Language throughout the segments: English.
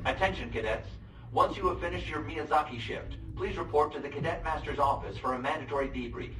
Attention, cadets. Once you have finished your Miyazaki shift, please report to the Cadet Master's office for a mandatory debrief.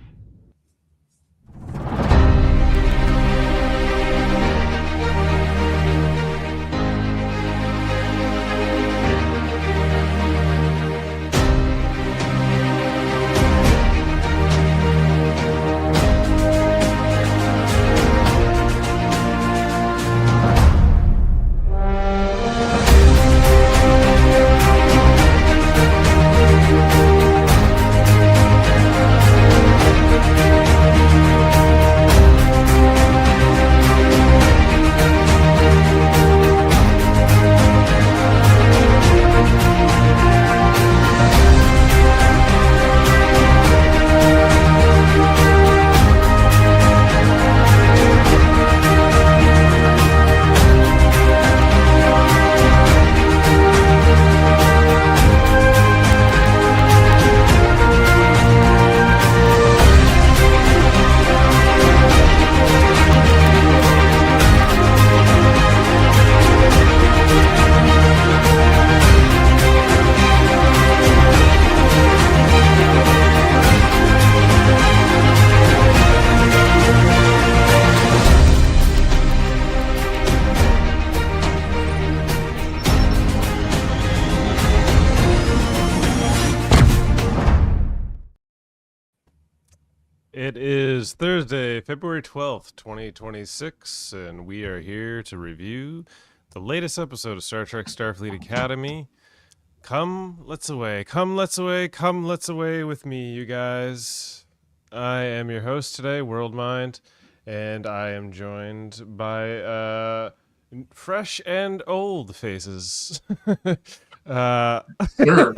It is Thursday, February 12th, 2026, and we are here to review the latest episode of Star Trek Starfleet Academy. Come, let's away. Come, let's away. Come, let's away with me, you guys. I am your host today, Worldmind, and I am joined by fresh and old faces. Sure.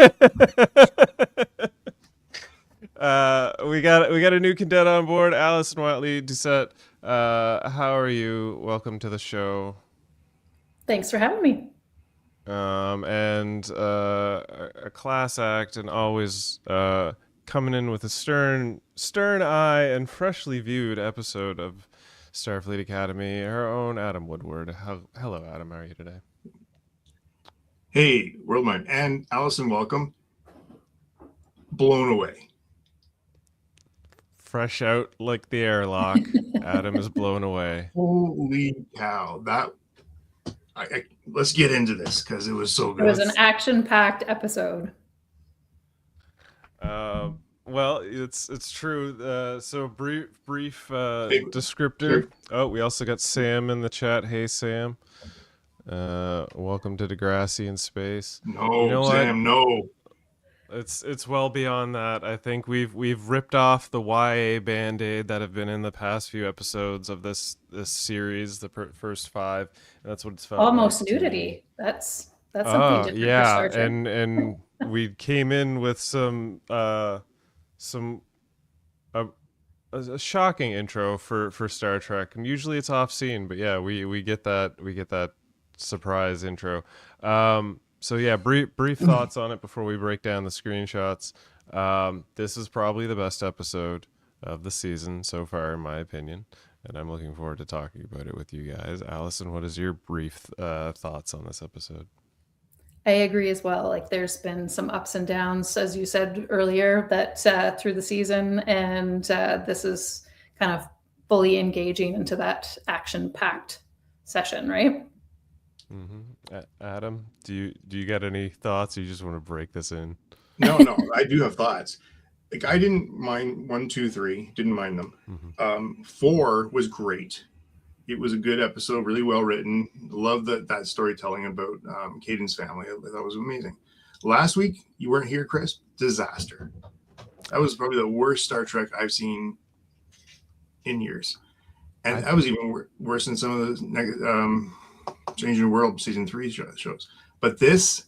We got a new cadet on board, Allison Whately-Doucet. How are you? Welcome to the show. Thanks for having me. And a class act, and always coming in with a stern eye and freshly viewed episode of Starfleet Academy, our own Adam Woodward. Hello, Adam. How are you today? Hey, Worldmind. And Allison, welcome. Blown away. Fresh out like the airlock, Adam is blown away. Holy cow. Let's get into this because it was so good. It was an action-packed episode. Well, it's true. So brief descriptor. Sure. Oh, we also got Sam in the chat. Hey, Sam. Welcome to Degrassi in space. No, you know Sam, no. It's well beyond that. I think we've ripped off the YA Band-Aid that have been in the past few episodes of this series, the first 5, and that's what it's felt Almost like nudity. That's something different for Star Trek. and we came in with a shocking intro for Star Trek, and usually it's off scene, but yeah, we get that surprise intro. So yeah, brief thoughts on it before we break down the screenshots. This is probably the best episode of the season so far, in my opinion, and I'm looking forward to talking about it with you guys. Allison, what is your brief thoughts on this episode? I agree as well. Like, there's been some ups and downs, as you said earlier, that through the season, and this is kind of fully engaging into that action-packed session, right? Mm-hmm. Adam, do you got any thoughts, or you just want to break this in? No, I do have thoughts. Like, I didn't mind 1, 2, 3. Didn't mind them. Mm-hmm. 4 was great. It was a good episode, really well written. Love that storytelling about Caden's family. I thought it was amazing. Last week, you weren't here, Chris. Disaster. That was probably the worst Star Trek I've seen in years. And that was even worse than some of the Changing the World season 3 shows. But this,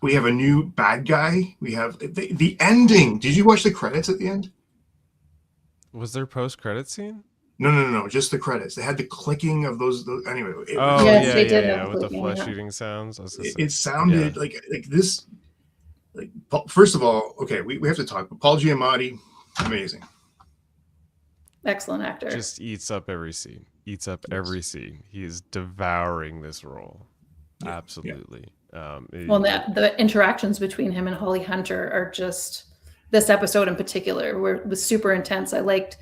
we have a new bad guy. We have the ending. Did you watch the credits at the end? Was there post-credit scene? No. Just the credits. They had the clicking of those anyway. Yes, they did have with the clicking, flesh-eating sounds. It sounded like this. Like, first of all, okay, we have to talk. Paul Giamatti, amazing. Excellent actor. Just eats up every scene. He is devouring this role. Absolutely. Well, the interactions between him and Holly Hunter are just, this episode in particular, where it was super intense. I liked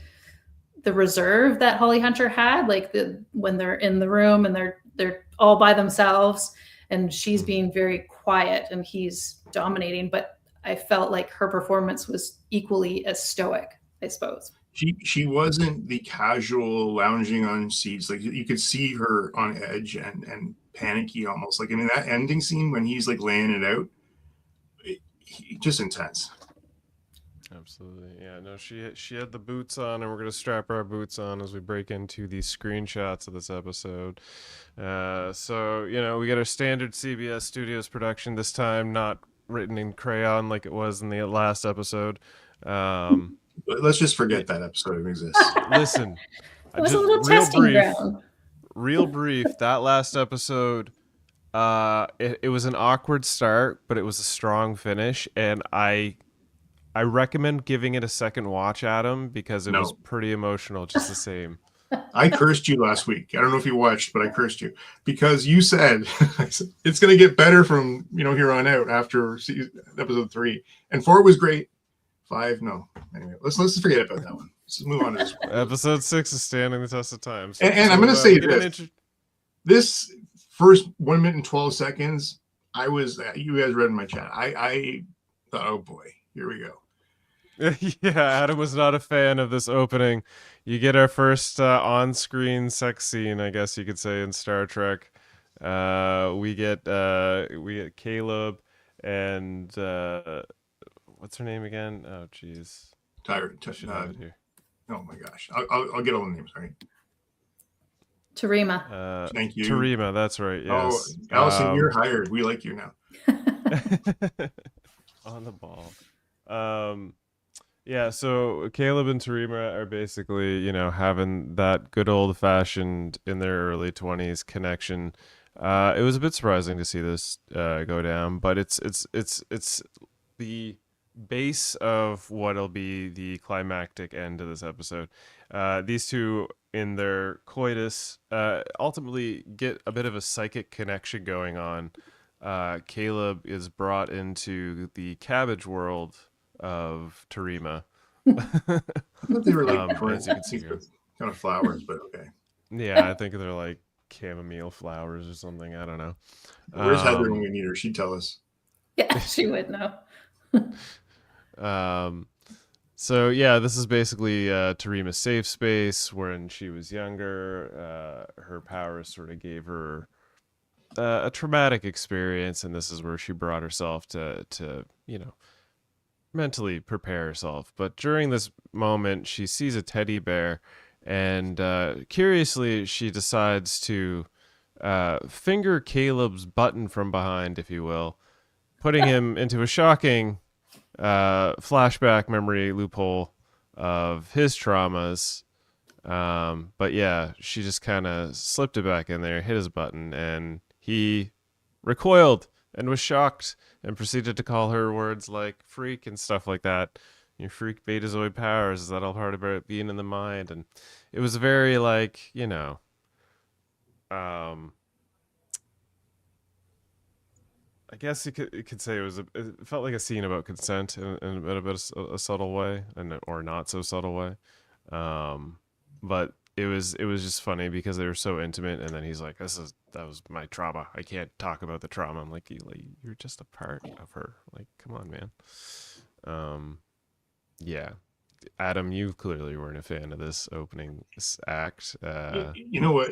the reserve that Holly Hunter had, like when they're in the room and they're all by themselves, and she's being very quiet and he's dominating. But I felt like her performance was equally as stoic, I suppose. She wasn't the casual lounging on seats. Like you could see her on edge and panicky almost. Like, I mean, that ending scene when he's like laying it out, just intense. Absolutely. Yeah, no, she had the boots on, and we're going to strap our boots on as we break into the screenshots of this episode. So, we get our standard CBS Studios production this time, not written in crayon like it was in the last episode. Let's just forget that episode exists. Listen, it was a little testing ground. Real brief. That last episode, it was an awkward start, but it was a strong finish, and I recommend giving it a second watch, Adam, because it was pretty emotional, just the same. I cursed you last week. I don't know if you watched, but I cursed you because you said it's going to get better from here on out after episode 3, and 4 was great. 5, no. Anyway, let's forget about that one. Let's move on to this one. Episode 6 is standing the test of time. So, and I'm going to say this first 1 minute and 12 seconds, you guys read in my chat. I thought, oh boy, here we go. Yeah, Adam was not a fan of this opening. You get our first on-screen sex scene, I guess you could say, in Star Trek. We get Caleb and what's her name again? Oh, jeez. Here. Oh my gosh, I'll get all the names right. Tarima. Thank you. Tarima, that's right. Yes. Oh, Allison, you're hired. We like you now. On the ball. Yeah, so Caleb and Tarima are basically, having that good old-fashioned in their early 20s connection. It was a bit surprising to see this go down, but it's the base of what'll be the climactic end of this episode. These two, in their coitus, ultimately get a bit of a psychic connection going on. Caleb is brought into the cabbage world of Tarima. I thought they were like kind of flowers, but okay. Yeah, I think they're like chamomile flowers or something. I don't know. Where's Heather when we need her? She'd tell us. Yeah, she would know. So yeah, this is basically Tarima's safe space. When she was younger, her powers sort of gave her a traumatic experience, and this is where she brought herself to mentally prepare herself. But during this moment, she sees a teddy bear, and curiously, she decides to finger Caleb's button from behind, if you will, putting him into a shocking flashback memory loophole of his traumas. But yeah, she just kind of slipped it back in there, hit his button, and he recoiled and was shocked and proceeded to call her words like freak and stuff like that. Your freak betazoid powers, is that all part about being in the mind? And it was very like, I guess you could say it felt like a scene about consent in a bit of a subtle way, or not so subtle way. But it was just funny because they were so intimate, and then he's like, that was my trauma. I can't talk about the trauma. I'm like, you're just a part of her. Like, come on, man. Yeah. Adam, you clearly weren't a fan of this opening act. You know what?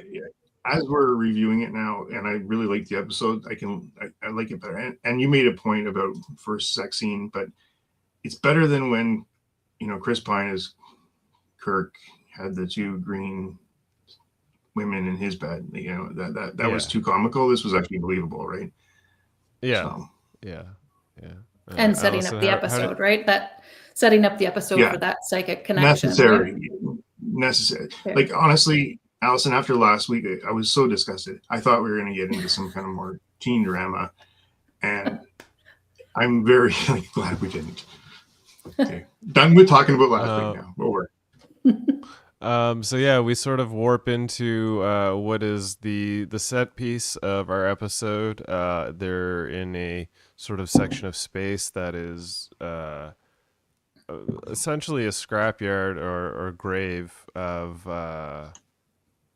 As we're reviewing it now, and I really like the episode, I like it better. And you made a point about first sex scene, but it's better than when, Chris Pine as Kirk had the two green women in his bed. That was too comical. This was actually believable, right? Yeah. So. Yeah. And setting up the episode, right? That setting up the episode for that psychic connection. Necessary. Like, honestly, Allison, after last week, I was so disgusted. I thought we were going to get into some kind of more teen drama, and I'm very glad we didn't. Okay. Done with talking about last week now. Over. So yeah, we sort of warp into what is the set piece of our episode. They're in a sort of section of space that is essentially a scrapyard or grave of.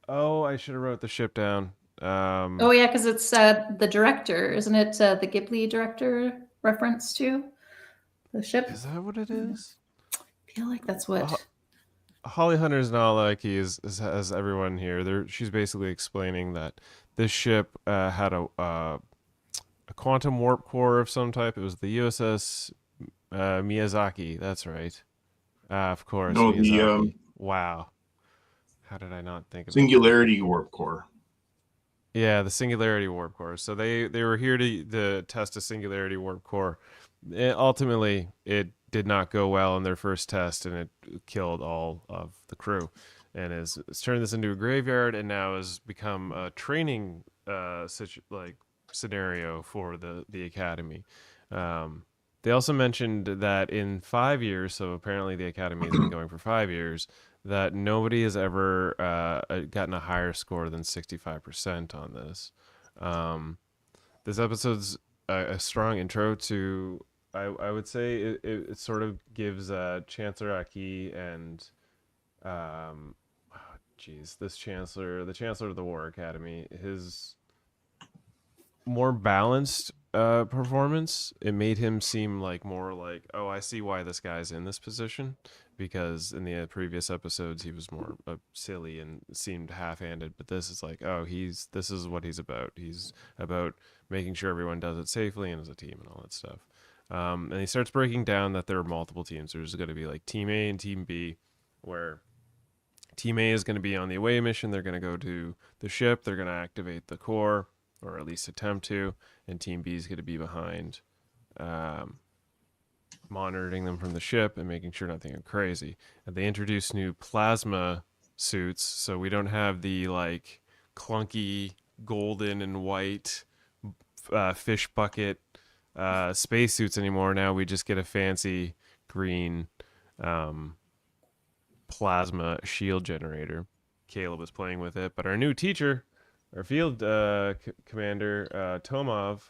Oh, I should have wrote the ship down. Oh yeah, because it's the director, isn't it? The Ghibli director reference to the ship. Is that what it is? I feel like that's what. Holly Hunter's Nahla is as everyone here. She's basically explaining that this ship had a quantum warp core of some type. It was the USS Miyazaki. That's right. Of course, No, Miyazaki. Wow. How did I not think of Singularity Warp Core? Yeah, the Singularity Warp Core. So they were here to test a Singularity Warp Core. Ultimately, it did not go well in their first test, and it killed all of the crew. And it's turned this into a graveyard, and now has become a training scenario for the academy. They also mentioned that in 5 years, so apparently the academy has been going for 5 years, that nobody has ever gotten a higher score than 65% on this. This episode's a strong intro to, I would say, it sort of gives Chancellor Aki and, the Chancellor of the War Academy, his more balanced performance. It made him seem like more like, oh, I see why this guy's in this position, because in the previous episodes he was more silly and seemed half-handed, but this is like, oh, this is what he's about. He's about making sure everyone does it safely and as a team and all that stuff. And he starts breaking down that there are multiple teams. There's going to be like Team A and Team B, where Team A is going to be on the away mission. They're going to go to the ship. They're going to activate the core, or at least attempt to, and Team B is going to be behind, monitoring them from the ship and making sure nothing goes crazy. And they introduce new plasma suits, so we don't have the like clunky golden and white fish bucket space suits anymore. Now we just get a fancy green plasma shield generator. Caleb was playing with it, but our new teacher, our field commander, Tomov,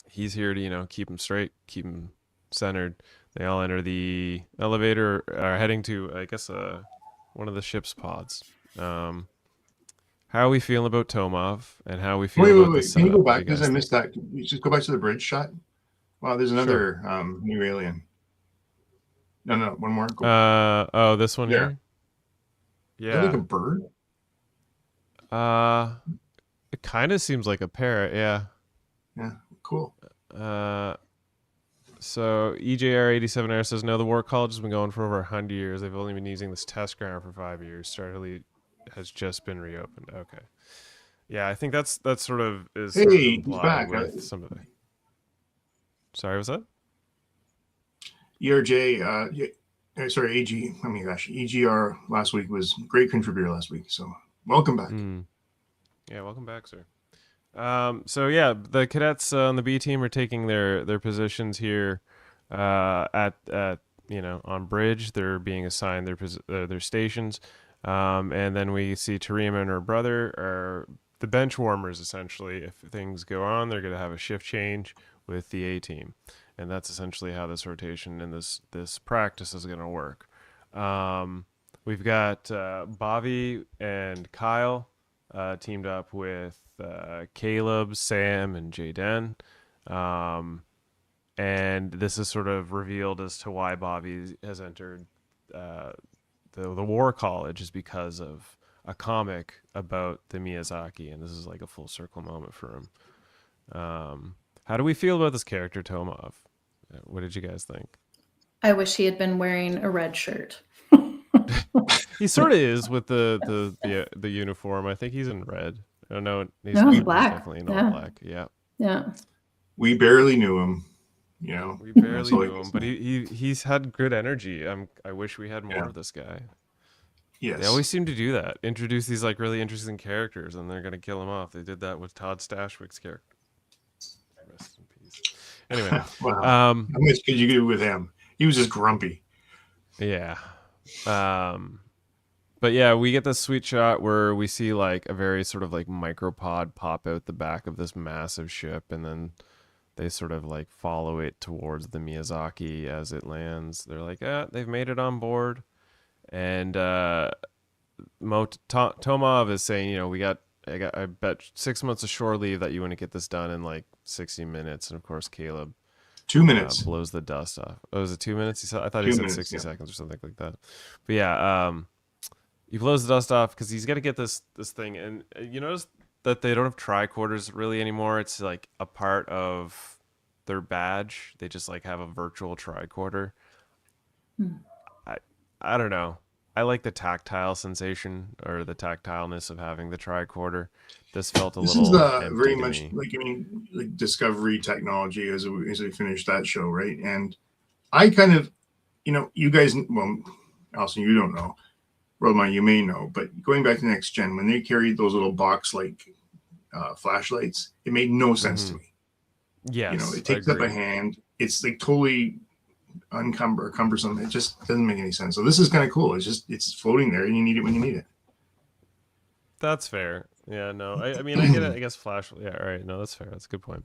he's here to, keep him straight, keep him centered. They all enter the elevator, are heading to, I guess, one of the ship's pods. How are we feeling about Tomov, and how are we feeling about Wait. this? Can you go back, because I missed that? You just go back to the bridge shot. Wow, there's another new alien. No, one more. Oh, this one here? Yeah. Is it like a bird? It kind of seems like a parrot, yeah. Yeah, cool. So EJR87R says, no, the War College has been going for over 100 years. They've only been using this test ground for 5 years. Starfleet has just been reopened. Okay. Yeah, I think that's sort of is hey, sort of he's back. With some of the... Sorry, was that? ERJ, sorry, AG. I mean, gosh, EGR last week was a great contributor last week. So welcome back. Yeah, welcome back, sir. So yeah, the cadets on the B team are taking their positions here at on bridge. They're being assigned their stations, and then we see Tarima and her brother are the bench warmers. Essentially, if things go on, they're going to have a shift change with the A team, and that's essentially how this rotation and this practice is going to work. We've got Bobby and Kyle teamed up with Caleb, Sam, and Jayden. And this is sort of revealed as to why Bobby has entered the War College, is because of a comic about the Miyazaki, and this is like a full circle moment for him. How do we feel about this character, Tomov? What did you guys think? I wish he had been wearing a red shirt. He sort of is with the uniform. I think he's in red. I don't know. He's black. He's definitely in all black. Yeah. Yeah. We barely knew him. We barely knew him, but he's had good energy. I wish we had more of this guy. Yes. They always seem to do that. Introduce these like really interesting characters, and they're gonna kill him off. They did that with Todd Stashwick's character. Rest in peace. Anyway, wow. How much could you do with him? He was just grumpy. Yeah. But yeah, we get this sweet shot where we see like a very sort of like micropod pop out the back of this massive ship, and then they sort of like follow it towards the Miyazaki as it lands. They're like, they've made it on board. And Tomov is saying, you know, I bet 6 months of shore leave that you want to get this done in like 60 minutes. And of course, Caleb 2 minutes blows the dust off. Oh, was it 2 minutes? He said, I thought 2 he said minutes, 60 yeah. seconds or something like that. But yeah, he blows the dust off because he's got to get this thing. And you notice that they don't have tricorders really anymore. It's like a part of their badge. They just like have a virtual tricorder. I don't know. I like the tactile sensation or the tactileness of having the tricorder. This felt a This little is empty very to much me. like, I mean, like Discovery technology as we finished that show, right? And I kind of, you know, you guys, well, Allison, you don't know. Worldmind, you may know, but going back to Next Gen, when they carried those little box-like flashlights, it made no sense to me. Yes, you know, it takes up a hand. It's like totally cumbersome. It just doesn't make any sense. So this is kind of cool. It's floating there, and you need it when you need it. That's fair. Yeah, no, I mean, I get it. I guess flash. Yeah, all right. No, that's fair. That's a good point.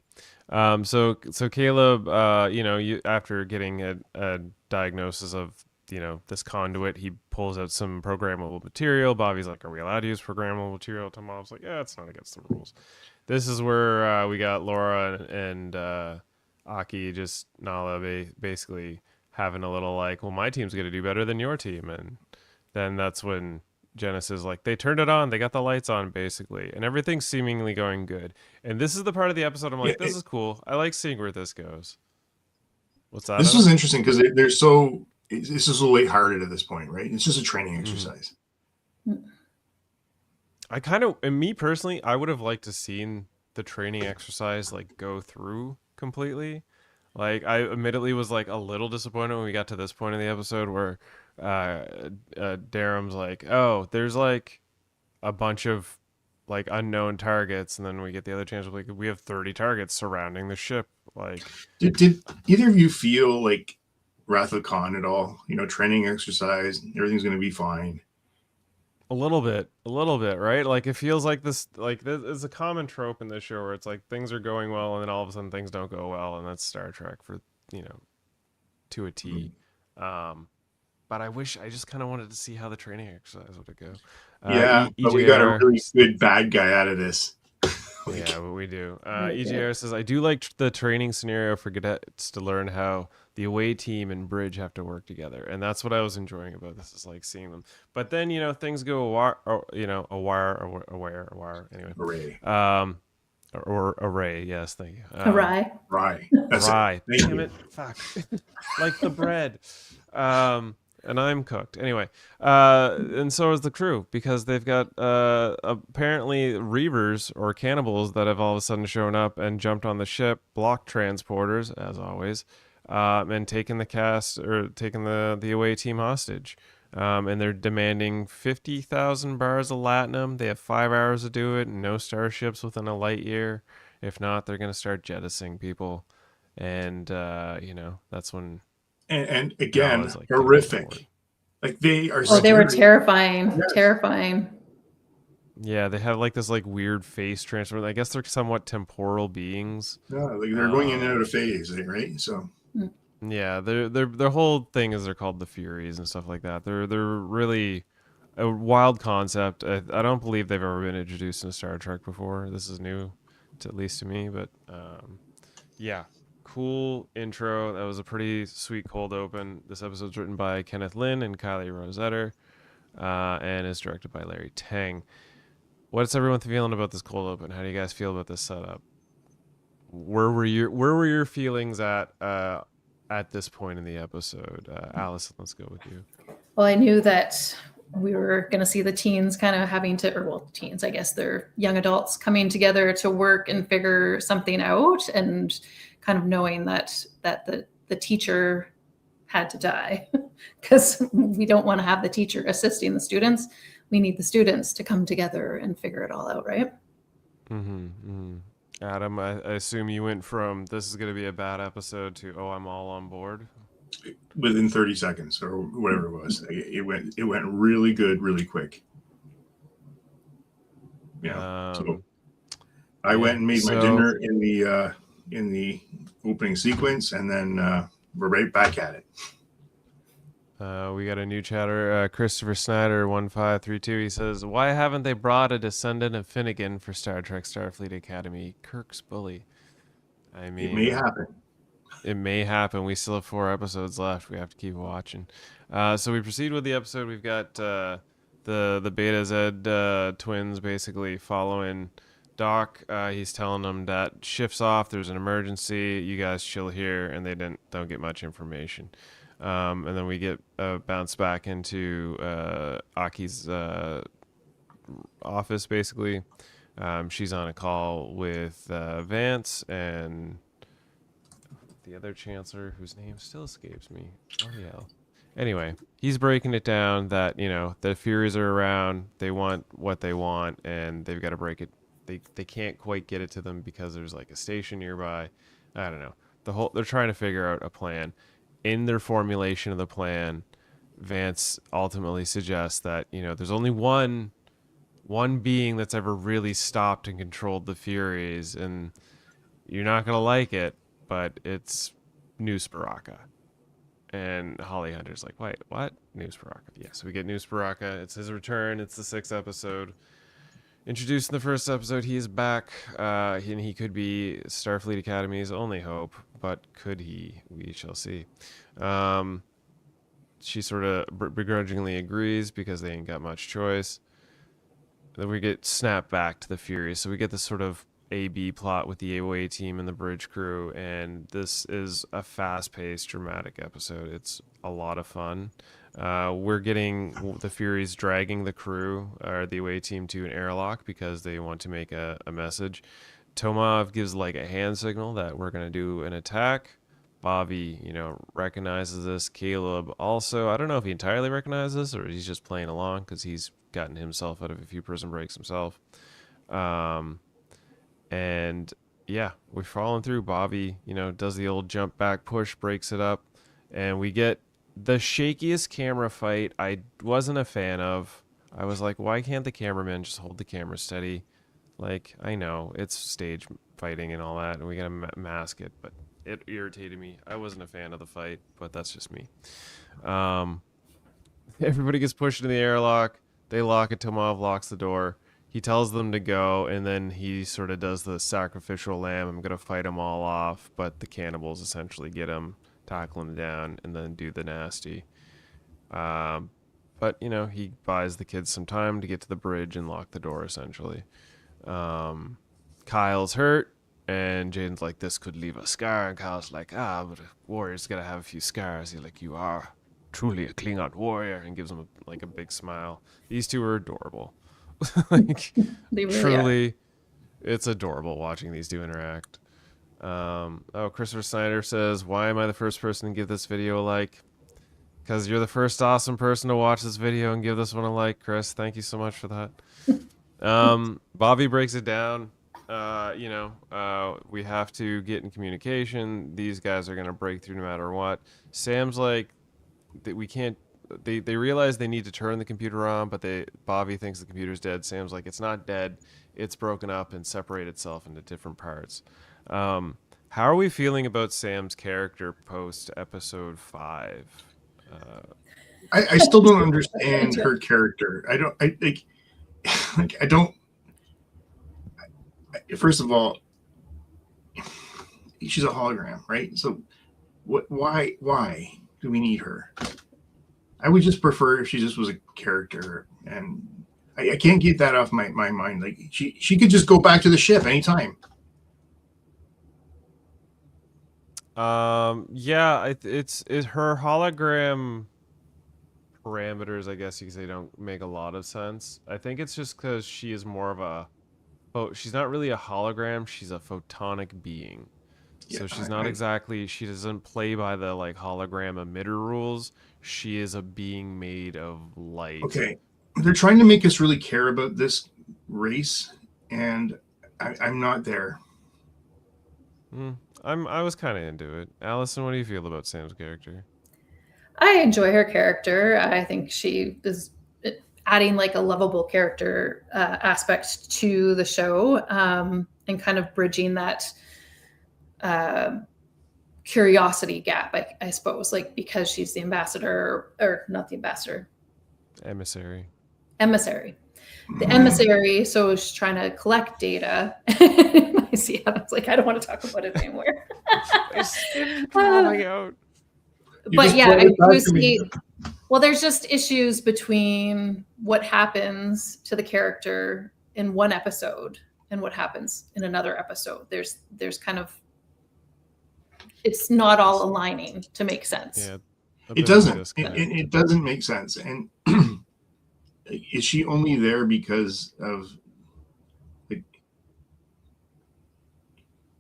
So Caleb, you know, you after getting a diagnosis of, you know, this conduit, he pulls out some programmable material. Bobby's like, "Are we allowed to use programmable material?" Tomov's like, "Yeah, it's not against the rules." This is where we got Laura and Aki, just Nahla, basically having a little like, "Well, my team's gonna do better than your team," and then that's when Genesis, like, they turned it on, they got the lights on basically, and everything's seemingly going good. And this is the part of the episode I'm like, this is cool. I like seeing where this goes. What's that? This was interesting because they're so. This is so lighthearted at this point, right? It's just a training exercise. I kind of, and me personally, I would have liked to seen the training exercise like go through completely. Like, I admittedly was like a little disappointed when we got to this point in the episode where Darum's like, "Oh, there's like a bunch of like unknown targets," and then we get the other chance of like, we have 30 targets surrounding the ship. Like, did either of you feel like Wrath of Khan at all? You know, training exercise, everything's going to be fine. a little bit, right? Like, it feels like this is a common trope in this show where it's like things are going well and then all of a sudden things don't go well, and that's Star Trek for, you know, to a T. But I just kind of wanted to see how the training exercise would go. Yeah, but we got a really good bad guy out of this. Yeah, but we do. EJR says, "I do like the training scenario for cadets to learn how the away team and bridge have to work together," and that's what I was enjoying about this, is like seeing them. But then, you know, things go anyway. Array. Yes, thank you. Awry. That's Awry. it. Damn it! Fuck. Like the bread. And I'm cooked. Anyway, and so is the crew, because they've got apparently reavers or cannibals that have all of a sudden shown up and jumped on the ship, blocked transporters, as always, and taken the away team hostage. And they're demanding 50,000 bars of latinum. They have 5 hours to do it, and no starships within a light year. If not, they're going to start jettisoning people. And, you know, that's when... And again, like, horrific. Like, they are. Oh, they were terrifying. Yes. Terrifying. Yeah, they have like this like weird face transfer. I guess they're somewhat temporal beings. Yeah, like they're going in and out of phase, right? So. Yeah, their whole thing is they're called the Furies and stuff like that. They're really a wild concept. I don't believe they've ever been introduced in Star Trek before. This is new, at least to me. But yeah. Cool intro. That was a pretty sweet cold open. This episode's written by Kenneth Lin and Kylie Rosetter, and is directed by Larry Tang. What's everyone feeling about this cold open? How do you guys feel about this setup? Where were your feelings at this point in the episode? Allison, let's go with you. Well, I knew that we were going to see the teens kind of having to, teens, I guess they're young adults coming together to work and figure something out, and kind of knowing that the teacher had to die, because we don't want to have the teacher assisting the students. We need the students to come together and figure it all out, right? Adam, I assume you went from this is going to be a bad episode to, oh, I'm all on board. within 30 seconds or whatever it was. It went really good, really quick. Yeah. So I went and made my dinner in the opening sequence, and then we're right back at it. We got a new chatter. Christopher Snyder 1532. He says, "Why haven't they brought a descendant of Finnegan for Star Trek Starfleet Academy? Kirk's bully." I mean, it may happen. It may happen. We still have 4 episodes left. We have to keep watching. So we proceed with the episode. We've got the Beta Z twins basically following Doc. He's telling them that shift's off. There's an emergency. You guys chill here, and they don't get much information. And then we get bounced back into Aki's office basically. She's on a call with Vance and the other Chancellor, whose name still escapes me. Oh, yeah. Anyway, he's breaking it down that, the Furies are around, they want what they want, and they've got to break it. They can't quite get it to them because there's like a station nearby. I don't know. They're trying to figure out a plan. In their formulation of the plan, Vance ultimately suggests that, there's only one being that's ever really stopped and controlled the Furies, and you're not going to like it, but it's News Baraka. And Holly Hunter's like, wait, what? News Baraka. Yeah, so we get News Baraka. It's his return. It's the 6th episode. Introduced in the first episode, he is back, and he could be Starfleet Academy's only hope, but could he? We shall see. She sort of begrudgingly agrees because they ain't got much choice. Then we get snapped back to the Furies, so we get this sort of A-B plot with the AOA team and the bridge crew, and this is a fast-paced, dramatic episode. It's a lot of fun. We're getting the Furies dragging the crew, or the AOA team, to an airlock because they want to make a message. Tomov gives like a hand signal that we're going to do an attack. Bobby, recognizes this. Caleb also, I don't know if he entirely recognizes this or he's just playing along because he's gotten himself out of a few prison breaks himself. And yeah, we're falling through. Bobby, does the old jump back push, breaks it up, and we get the shakiest camera fight I wasn't a fan of. I was like, why can't the cameraman just hold the camera steady? Like, I know it's stage fighting and all that, and we gotta mask it, but it irritated me. I wasn't a fan of the fight, but that's just me. Everybody gets pushed into the airlock. They lock it. Tomov locks the door. He tells them to go, and then he sort of does the sacrificial lamb. I'm going to fight them all off, but the cannibals essentially get him, tackle him down, and then do the nasty. But, he buys the kids some time to get to the bridge and lock the door, essentially. Kyle's hurt, and Jaden's like, this could leave a scar, and Kyle's like, but a warrior's got to have a few scars. He's like, you are truly a Klingon warrior, and gives him a big smile. These two are adorable. They really truly are. It's adorable watching these two interact. Christopher Snyder says, why am I the first person to give this video a like? Because you're the first awesome person to watch this video and give this one a like, Chris. Thank you so much for that. Bobby breaks it down. We have to get in communication. These guys are going to break through no matter what. Sam's like, we can't. They realize they need to turn the computer on, but Bobby thinks the computer's dead. Sam's like, it's not dead. It's broken up and separated itself into different parts. How are we feeling about Sam's character post episode 5? I still don't understand her character. First of all, she's a hologram, right? So why do we need her? I would just prefer if she just was a character, and I can't get that off my mind. Like she could just go back to the ship anytime. It's her hologram parameters, I guess you could say, don't make a lot of sense. I think it's just because she is more of she's not really a hologram, she's a photonic being. Yeah, so she's not exactly, she doesn't play by the hologram emitter rules. She is a being made of light. Okay. They're trying to make us really care about this race, and I'm not there. I was kind of into it. Allison, what do you feel about Sam's character? I enjoy her character. I think she is adding like a lovable character aspect to the show, and kind of bridging that curiosity gap, I suppose, like because she's the ambassador, or not the ambassador, Emissary. The emissary, so she's trying to collect data. I see how it's like, I don't want to talk about it anymore. My skin's crawling out. But yeah, I do see, well, there's just issues between what happens to the character in one episode and what happens in another episode. There's kind of, it's not all aligning to make sense. Yeah, it doesn't. It doesn't make sense. And is she only there because of, like,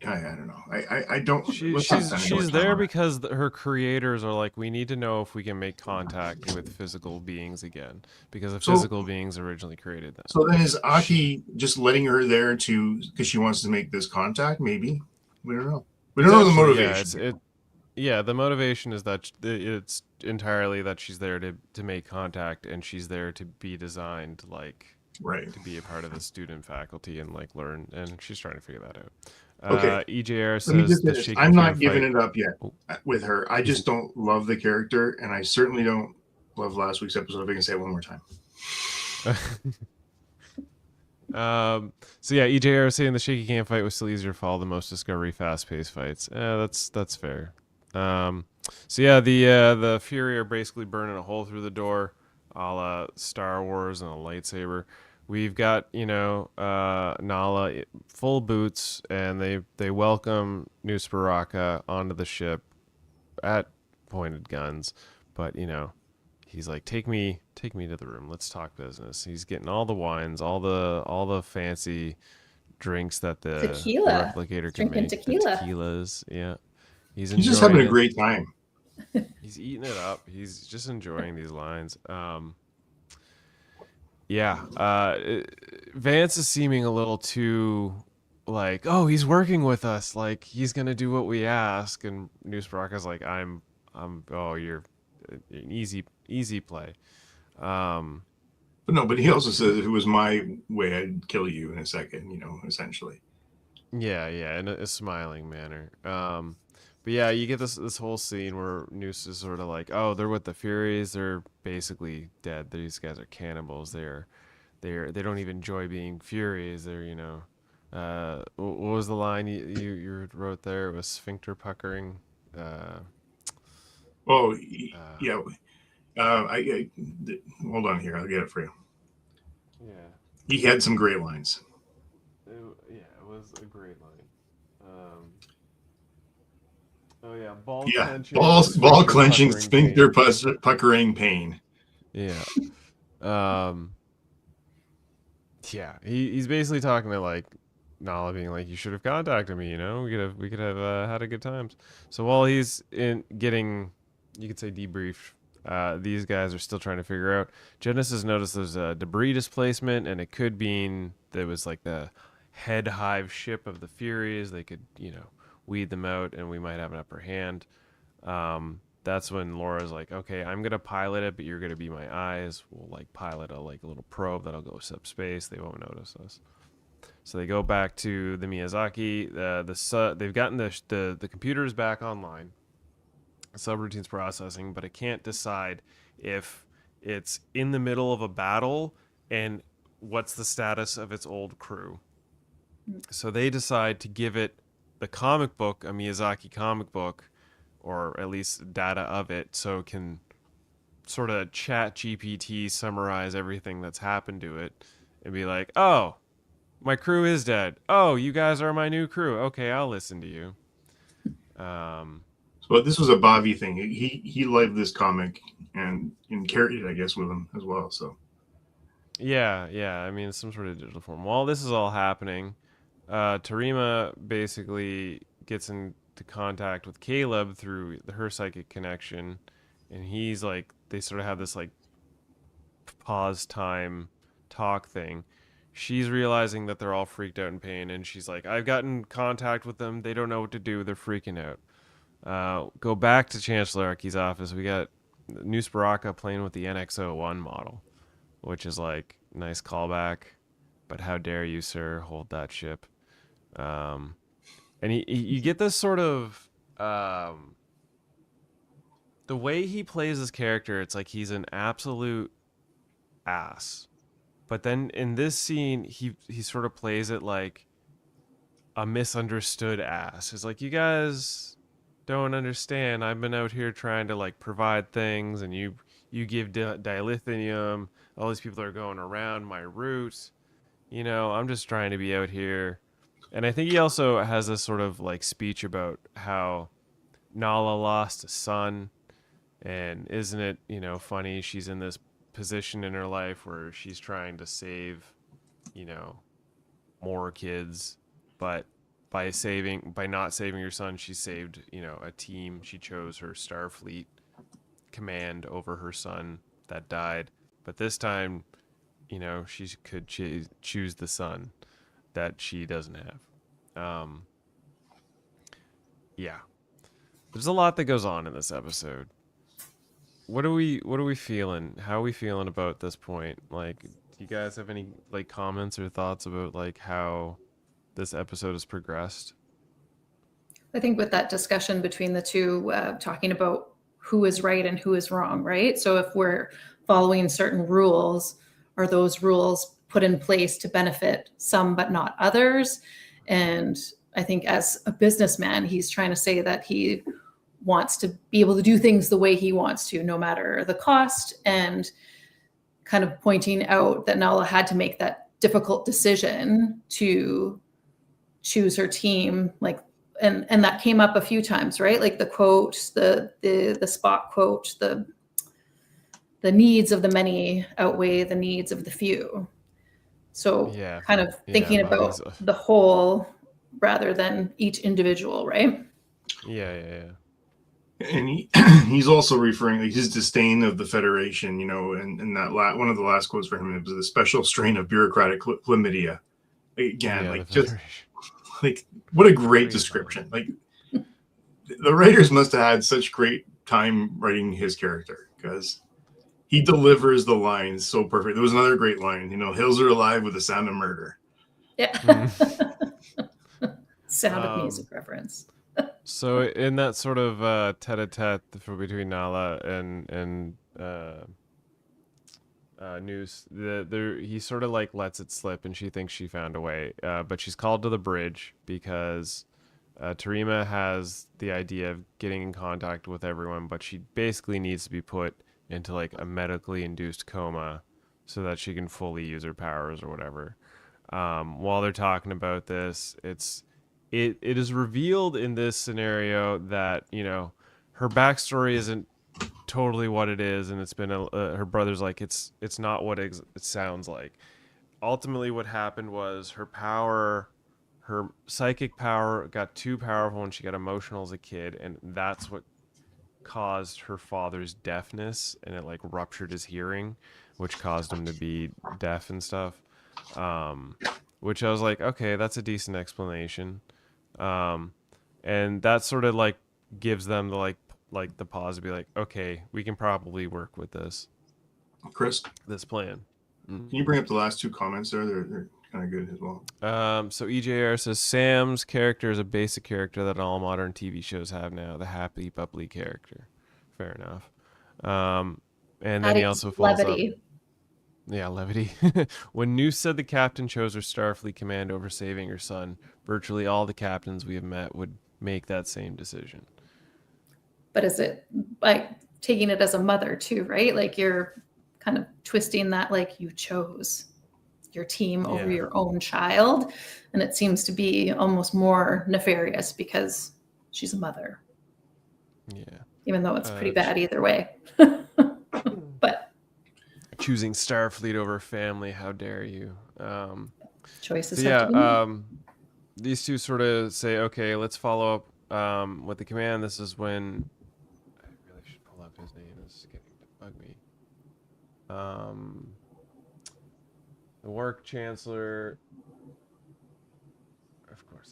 I don't know. I don't. She's there because her creators are like, we need to know if we can make contact with physical beings again, because the physical beings originally created them. So then is Aki just letting her there because she wants to make this contact? Maybe. We don't know. We don't know the motivation. Yeah, the motivation is that it's entirely that she's there to make contact, and she's there to be designed to be a part of the student faculty and like learn, and she's trying to figure that out. Okay. EJR says I'm not giving it up yet with her. I just don't love the character, and I certainly don't love last week's episode. If I can say it one more time. So yeah, EJR saying the shaky cam fight was still easier to follow the most Discovery fast-paced fights. That's fair. So yeah, the Fury are basically burning a hole through the door, a la Star Wars and a lightsaber. We've got, Nahla full boots, and they welcome Nusparaka onto the ship at pointed guns, but he's like, take me to the room. Let's talk business. He's getting all the wines, all the fancy drinks that the replicator can make. Tequila. The tequilas, yeah. He's just having a great time. He's eating it up. He's just enjoying these lines. Vance is seeming a little too like, oh, he's working with us, like he's gonna do what we ask, and Nusparaka's like, you're an easy play. But he also says if it was my way, I'd kill you in a second, essentially. Yeah, in a smiling manner. But yeah, you get this whole scene where Noose is sort of like, oh, they're with the Furies, they're basically dead. These guys are cannibals. They don't even enjoy being Furies. They're, what was the line you wrote there? It was sphincter puckering. Hold on here. I'll get it for you. Yeah. He had some great lines. It was a great line. Ball clenching, sphincter puckering pain. Yeah. He's basically talking to like Nahla, being like, you should have contacted me, we could have had a good times. So while he's getting, you could say, debriefed, these guys are still trying to figure out. Genesis noticed there's a debris displacement, and it could mean there was like the head hive ship of the Furies. They could, weed them out, and we might have an upper hand. That's when Laura's like, okay, I'm gonna pilot it, but you're gonna be my eyes. We'll like pilot a little probe that'll go subspace. They won't notice us. So they go back to the Miyazaki. They've gotten the computers back online. Subroutine's processing, but it can't decide if it's in the middle of a battle and what's the status of its old crew. So they decide to give it the comic book, a Miyazaki comic book, or at least data of it, so it can sort of chat GPT summarize everything that's happened to it and be like, oh, my crew is dead. Oh, you guys are my new crew. Okay, I'll listen to you. So this was a Bobby thing. He liked this comic and carried it, I guess, with him as well. So yeah. I mean, some sort of digital form. While this is all happening, Tarima basically gets into contact with Caleb through her psychic connection, and he's like, they sort of have this like pause time talk thing. She's realizing that they're all freaked out in pain, and she's like, I've gotten contact with them. They don't know what to do. They're freaking out. Go back to Chancellor Arky's office. We got Noose Baraka playing with the NX-01 model, which is like nice callback. But how dare you, sir, hold that ship? And you get this sort of the way he plays his character. It's like he's an absolute ass. But then in this scene, he sort of plays it like a misunderstood ass. It's like, you guys don't understand. I've been out here trying to like provide things, and you give dilithium. All these people are going around my route. You know, I'm just trying to be out here. And I think he also has this sort of like speech about how Nahla lost a son, and isn't it, you know, funny? She's in this position in her life where she's trying to save, you know, more kids, but by not saving her son, she saved, you know, a team. She chose her Starfleet command over her son that died. But this time, you know, she could choose the son that she doesn't have. Yeah. There's a lot that goes on in this episode. What are we feeling? How are we feeling about this point? Like, do you guys have any like comments or thoughts about like how this episode has progressed? I think with that discussion between the two, talking about who is right and who is wrong, right? So if we're following certain rules, are those rules put in place to benefit some but not others? And I think as a businessman, he's trying to say that he wants to be able to do things the way he wants to, no matter the cost, and kind of pointing out that Nahla had to make that difficult decision to choose her team, like, and that came up a few times, right? Like the quote, the Spock quote, the needs of the many outweigh the needs of the few. So Yeah. kind of thinking about the whole rather than each individual, right? Yeah. And he's also referring like his disdain of the Federation, you know, and that one of the last quotes for him was a special strain of bureaucratic chlamydia. Again, Yeah, like just like what a great description. Like the writers must have had such great time writing his character because he delivers the lines so perfect. There was another great line, you know, hills are alive with the sound of murder. Yeah. Sound of Music reference. So in that sort of tete-a-tete between Nahla and Noose, he sort of like lets it slip, and she thinks she found a way, but she's called to the bridge because Tarima has the idea of getting in contact with everyone, but she basically needs to be put into like a medically induced coma so that she can fully use her powers or whatever. While they're talking about this, it is revealed in this scenario that, you know, her backstory isn't totally what it is, and it's been her brother's like it's not what it sounds like. Ultimately, what happened was her psychic power got too powerful when she got emotional as a kid, and that's what caused her father's deafness, and it like ruptured his hearing, which caused him to be deaf and stuff. Which I was like, okay, that's a decent explanation. And that sort of like gives them the like the pause to be like, okay, we can probably work with this plan. Can you bring up the last two comments there? They're kind of good as well. So EJR says Sam's character is a basic character that all modern TV shows have now, the happy bubbly character. Fair enough. And then he also follows levity. Up. Yeah, levity. When Noose said the captain chose her Starfleet command over saving her son, virtually all the captains we have met would make that same decision. But is it like taking it as a mother too, right? Like you're kind of twisting that, like you chose your team over your own child. And it seems to be almost more nefarious because she's a mother. Yeah. Even though it's pretty bad either way. But choosing Starfleet over family, how dare you? Choices. So yeah, these two sort of say, okay, let's follow up with the command. This is when I really should pull up his name. This is getting to bug me. The work chancellor. Of course,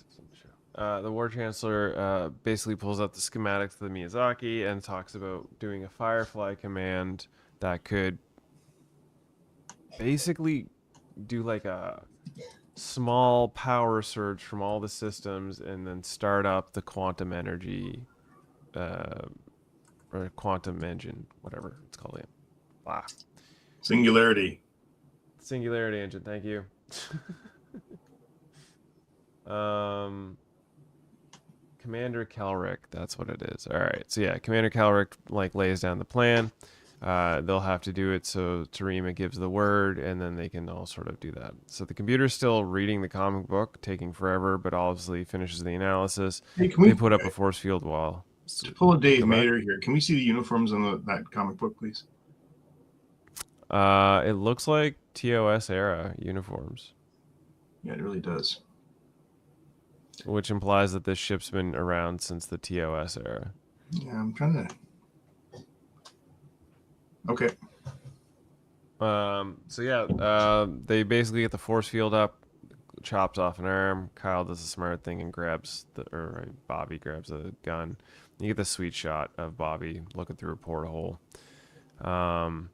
The War Chancellor basically pulls out the schematics of the Miyazaki and talks about doing a Firefly command that could basically do like a small power surge from all the systems and then start up the quantum energy or quantum engine, whatever it's called. Singularity. Singularity engine, thank you. Commander Kelrick, that's what it is. All right, so yeah, Commander Kelrick like lays down the plan. They'll have to do it, so Tarima gives the word, and then they can all sort of do that. So the computer's still reading the comic book, taking forever, but obviously finishes the analysis. Hey, They put up a force field wall. To pull a Dave Mater here, can we see the uniforms on that comic book, please? It looks like TOS era uniforms. Yeah, it really does. Which implies that this ship's been around since the TOS era. Yeah, I'm trying to... Okay. So yeah, they basically get the force field up, chops off an arm. Kyle does a smart thing and Bobby grabs a gun. You get the sweet shot of Bobby looking through a porthole. Nahla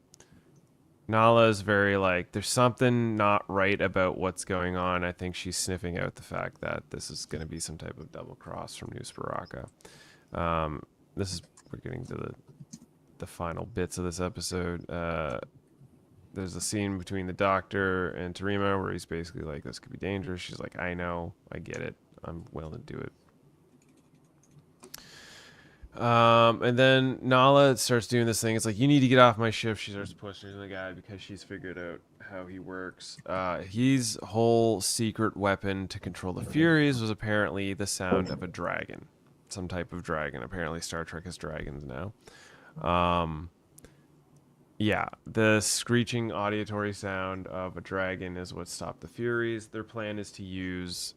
is very like, there's something not right about what's going on. I think she's sniffing out the fact that this is going to be some type of double cross from New Sparaka. We're getting to the final bits of this episode. There's a scene between the Doctor and Tarima where he's basically like, this could be dangerous. She's like, I know, I get it. I'm willing to do it. And then Nahla starts doing this thing. It's like, you need to get off my ship. She starts pushing the guy because she's figured out how he works. His whole secret weapon to control the Furies was apparently the sound of a dragon. Some type of dragon. Apparently Star Trek has dragons now. Yeah, the screeching auditory sound of a dragon is what stopped the Furies. Their plan is to use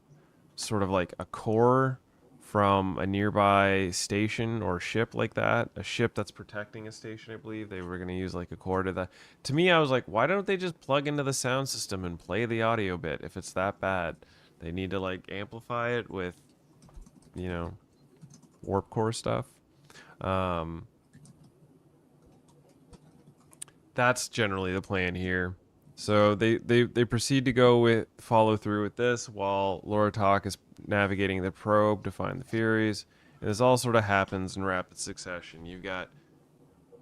sort of like a core from a nearby station or ship like that. A ship that's protecting a station, I believe. They were going to use like a core to that. To me, I was like, why don't they just plug into the sound system and play the audio bit if it's that bad? They need to like amplify it with, warp core stuff. That's generally the plan here. So they proceed to follow through with this while Laura Talk is navigating the probe to find the Furies. And this all sort of happens in rapid succession. You've got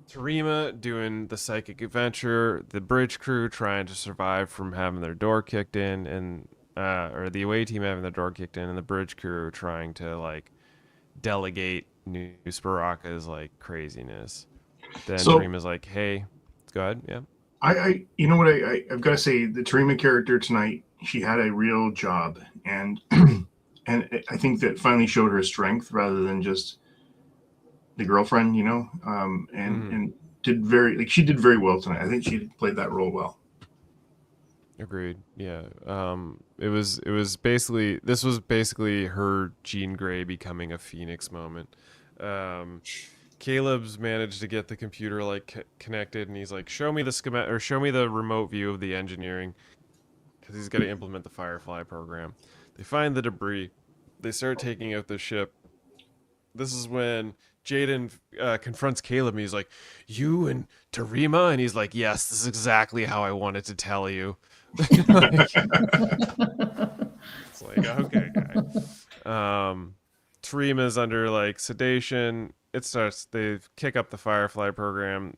Tarima doing the psychic adventure, the bridge crew trying to survive from having their door kicked in, and or the away team having their door kicked in, and the bridge crew trying to like delegate New Sparaka's like craziness. Then Tarima's like, hey, go ahead. Yeah. I've got to say, the Tarima character tonight, she had a real job, and and I think that finally showed her strength rather than just the girlfriend, and she did very well tonight. I think she played that role well. Agreed. Yeah. This was basically her Jean Grey becoming a Phoenix moment. Caleb's managed to get the computer like connected, and he's like, show me the schematic, or show me the remote view of the engineering, because he's got to implement the Firefly program. They find the debris. They start taking out the ship. This is when Jaden confronts Caleb, and he's like, you and Tarima? And he's like, yes, this is exactly how I wanted to tell you. It's like, okay, guy. Tarima's under like sedation. They kick up the Firefly program.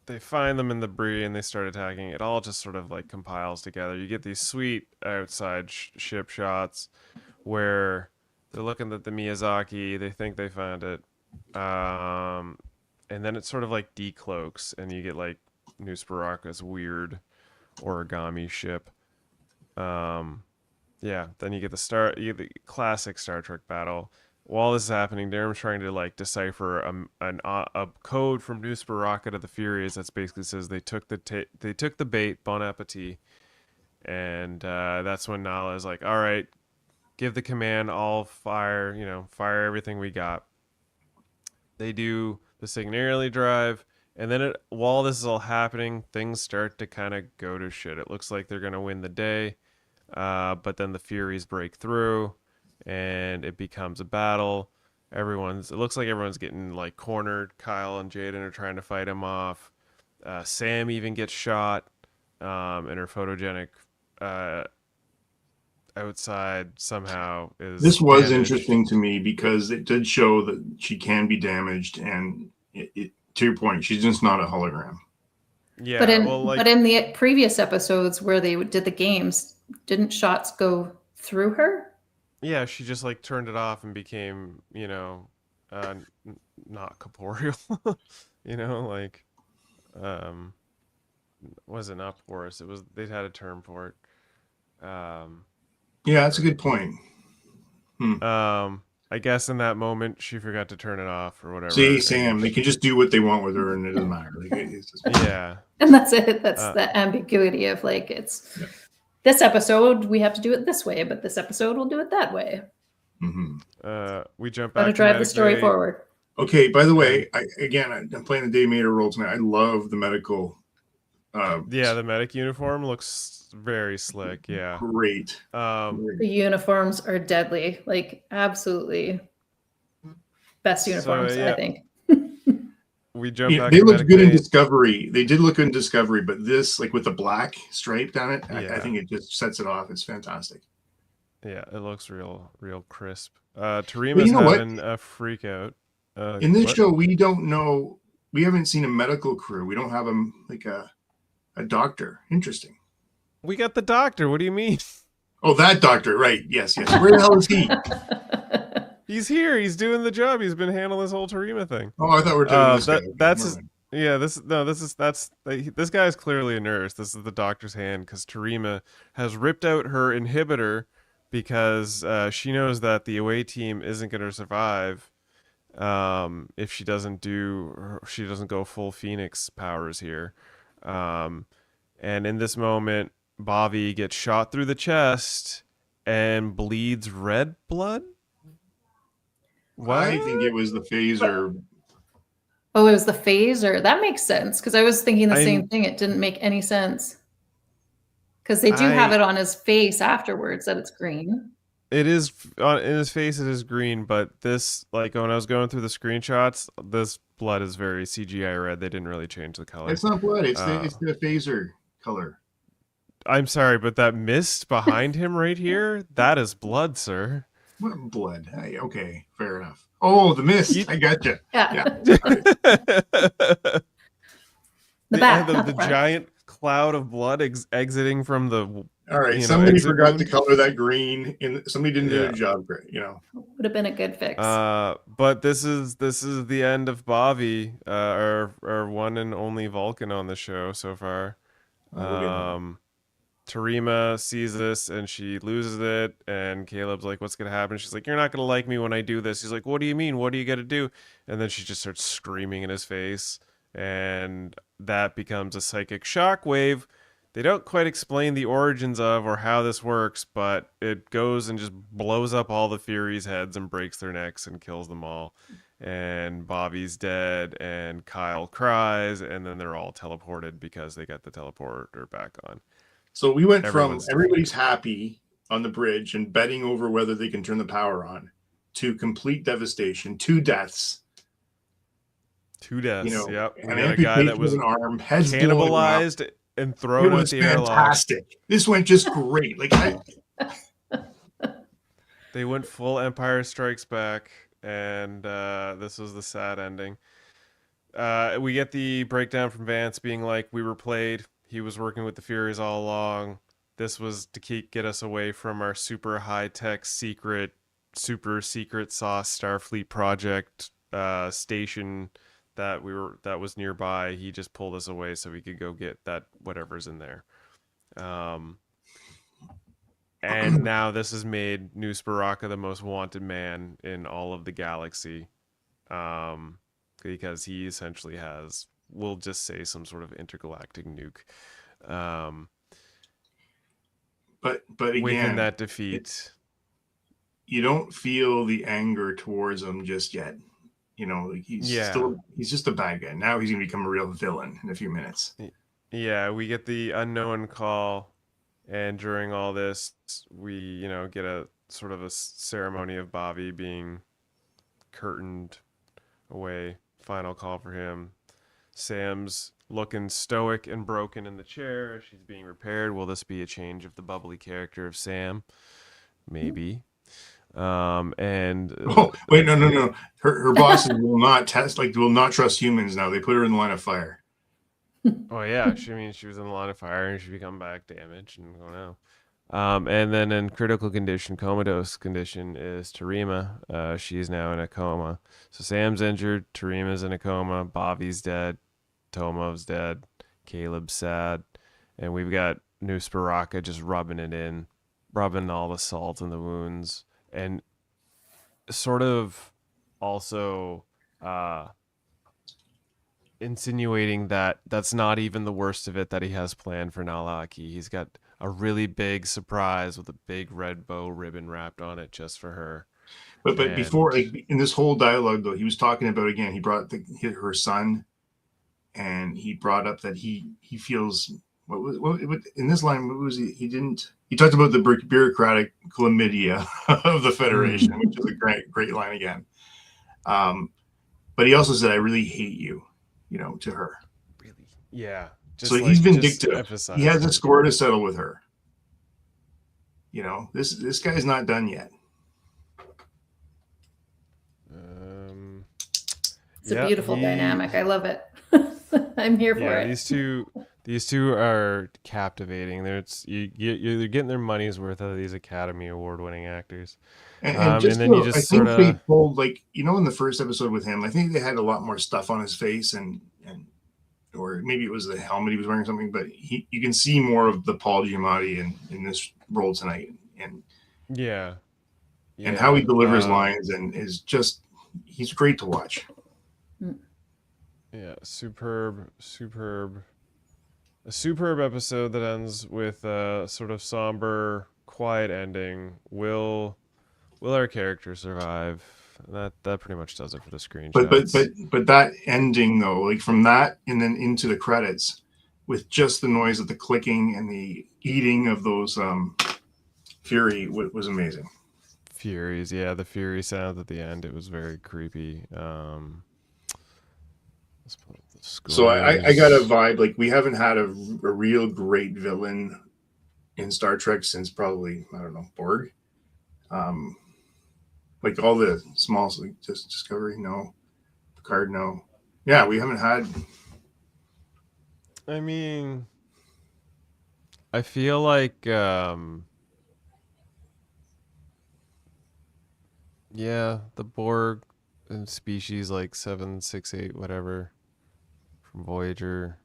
They find them in the debris and they start attacking. It all just sort of like compiles together. You get these sweet outside ship shots where they're looking at the Miyazaki. They think they found it. And then it sort of like decloaks and you get like New Sparaka's weird origami ship. Yeah, then you get the classic Star Trek battle. While this is happening, Durham's trying to like decipher a code from New Sparaka to the Furies that basically says they took the bait, bon appetit, and that's when Nahla is like, all right, give the command, all fire, fire everything we got. They do the Signarly drive, and then while this is all happening, things start to kind of go to shit. It looks like they're gonna win the day. But then the Furies break through, and it becomes a battle. It looks like everyone's getting like cornered. Kyle and Jaden are trying to fight him off. Sam even gets shot, and her photogenic outside somehow is This was damaged. interesting to me because it did show that she can be damaged, and to your point, she's just not a hologram. Yeah, but well, in the previous episodes where they did the games, didn't shots go through her? yeah, she just like turned it off and became, not corporeal. Like, was it not porous? It was. They'd had a term for it. Yeah, that's a good point. I guess in that moment she forgot to turn it off or whatever. See, Sam, they can just do what they want with her, and it doesn't matter. It's just... Yeah, And that's it. That's the ambiguity of like it's this episode we have to do it this way, but this episode we'll do it that way. We jump back to drive the story forward. Okay. By the way, I'm playing the Dave Mater role tonight. I love the medical. The medic uniform looks very slick. Yeah, great. The uniforms are deadly. Like absolutely best uniforms, I think. We jump back. They looked good in Discovery. They did look good in Discovery, but this, like with the black stripe down it, I think it just sets it off. It's fantastic. Yeah, it looks real crisp. Tarima's having a freak out. In this show, we don't know. We haven't seen a medical crew. We don't have a doctor. Interesting. We got the doctor. What do you mean? Oh, that doctor, right? Yes. Where the hell is he? He's here. He's doing the job. He's been handling this whole Tarima thing. Oh, I thought we were doing this guy. That's his. Yeah, this guy is clearly a nurse. This is the doctor's hand because Tarima has ripped out her inhibitor because she knows that the away team isn't going to survive if she doesn't go full Phoenix powers here. And in this moment, Bobby gets shot through the chest and bleeds red blood. What? I think it was the phaser. Oh, it was the phaser. That makes sense because I was thinking the same thing. It didn't make any sense because they do have it on his face afterwards that it's green. It is in his face. It is green, but this, like when I was going through the screenshots, this blood is very CGI red. They didn't really change the color. It's not blood. It's the phaser color. I'm sorry, but that mist behind him right here, that is blood, sir. What blood? Hey, okay, fair enough. Oh, the mist. I gotcha. Yeah. The giant cloud of blood exiting from the. All right. Somebody forgot to color that green, and somebody didn't do their job great. Would have been a good fix. But this is the end of Bobby, our one and only Vulcan on the show so far. Tarima sees this and she loses it, and Caleb's like, what's gonna happen? She's like, you're not gonna like me when I do this. He's like, what do you mean? What are you gonna do? And then she just starts screaming in his face, and that becomes a psychic shockwave. They don't quite explain the origins of or how this works, but it goes and just blows up all the Furies' heads and breaks their necks and kills them all. And Bobby's dead, and Kyle cries, and then they're all teleported because they got the teleporter back on. So we went from everybody's happy on the bridge and betting over whether they can turn the power on to complete devastation, 2 deaths. 2 deaths, yep. An amputation with an arm, heads cannibalized and thrown out the airlock. Fantastic. This went just great. They went full Empire Strikes Back, and this was the sad ending. We get the breakdown from Vance being like, we were played. He was working with the Furies all along. This was to get us away from our super high-tech super secret sauce Starfleet project station that was nearby. He just pulled us away so we could go get that whatever's in there. And now this has made Noose Baraka the most wanted man in all of the galaxy, because he essentially has, we'll just say, some sort of intergalactic nuke. But again, within that defeat, you don't feel the anger towards him just yet. He's just a bad guy. Now he's gonna become a real villain in a few minutes. Yeah, we get the unknown call And during all this, we, get a sort of a ceremony of Bobby being curtained away. Final call for him. Sam's looking stoic and broken in the chair. She's being repaired. Will this be a change of the bubbly character of Sam? Maybe. And Oh, wait, no. Her bosses will not will not trust humans now. They put her in the line of fire. Oh yeah, she was in the line of fire and she become back damaged and oh no. And then in critical condition, comatose condition is Tarima. She's now in a coma. So Sam's injured, Tarima's in a coma, Bobby's dead, Tomov's dead, Caleb's sad, and we've got Nusparaka just rubbing all the salt in the wounds, and sort of also insinuating that that's not even the worst of it that he has planned for Nahla. He's got a really big surprise with a big red bow ribbon wrapped on it just for her. But before, in this whole dialogue, though, he was talking about, again, he brought her son, and he brought up that he feels what in this line, what was he talked about the bureaucratic chlamydia of the Federation, which is a great line again. But he also said, I really hate you, to her. Really? Yeah. So he's vindictive. He has a score to settle with her. This guy's not done yet. It's a beautiful dynamic. I love it. I'm here for it. These two are captivating. You're getting their money's worth out of these Academy Award-winning actors. And then you just sort of, they pulled, in the first episode with him, I think they had a lot more stuff on his face and or maybe it was the helmet he was wearing or something, but you can see more of the Paul Giamatti in this role tonight, and and how he delivers lines and is he's great to watch. Yeah, superb episode that ends with a sort of somber, quiet ending. Will our character survive? That pretty much does it for the screenshots. But that ending though, from that and then into the credits, with just the noise of the clicking and the eating of those Fury was amazing. Furies, yeah, the Fury sound at the end. It was very creepy. Let's pull up the scores. So I got a vibe we haven't had a real great villain in Star Trek since probably, I don't know, Borg. All the small, just Discovery, no. Picard, no. Yeah, we haven't had. I mean, I feel like, the Borg and species 768, whatever, from Voyager.